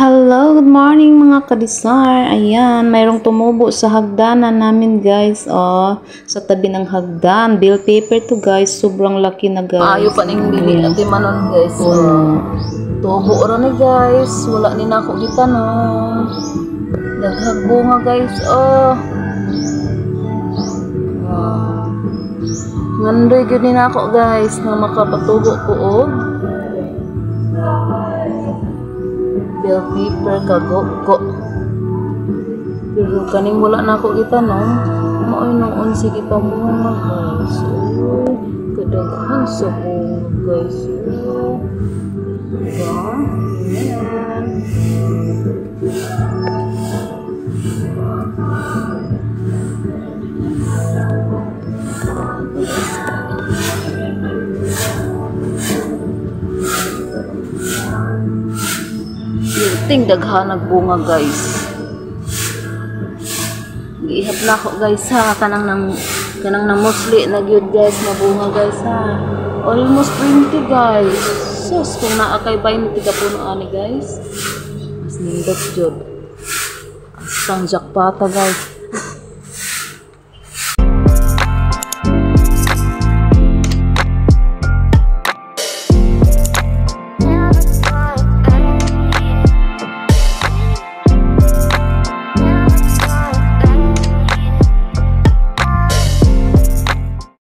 Hello, good morning mga kadisar. Ayan, mayroong tumubo sa hagdanan namin guys. Oh, sa tabi ng hagdan. Bill paper to guys. Sobrang laki na guys. Ayo pa ning bili at manon guys. Tubo ra ni guys. Wala ni nako kita no. Daghag bunga guys. Ngandoy gyud ni nako guys na makapatubo ko og bell pepper kago. Pero kaning wala nako kita no. Maoy noon sige pa mo guys. Kadaghan sa bunga guys. Ayan. Ting daghan nagbunga guys. Giihap na ako guys ha, kanang nang mostly na gyud guys na bunga guys ha. Almost 20 guys. Sus kung naa kay 20 ka puno ani guys. Mas nindot jud. Asang jackpot guys.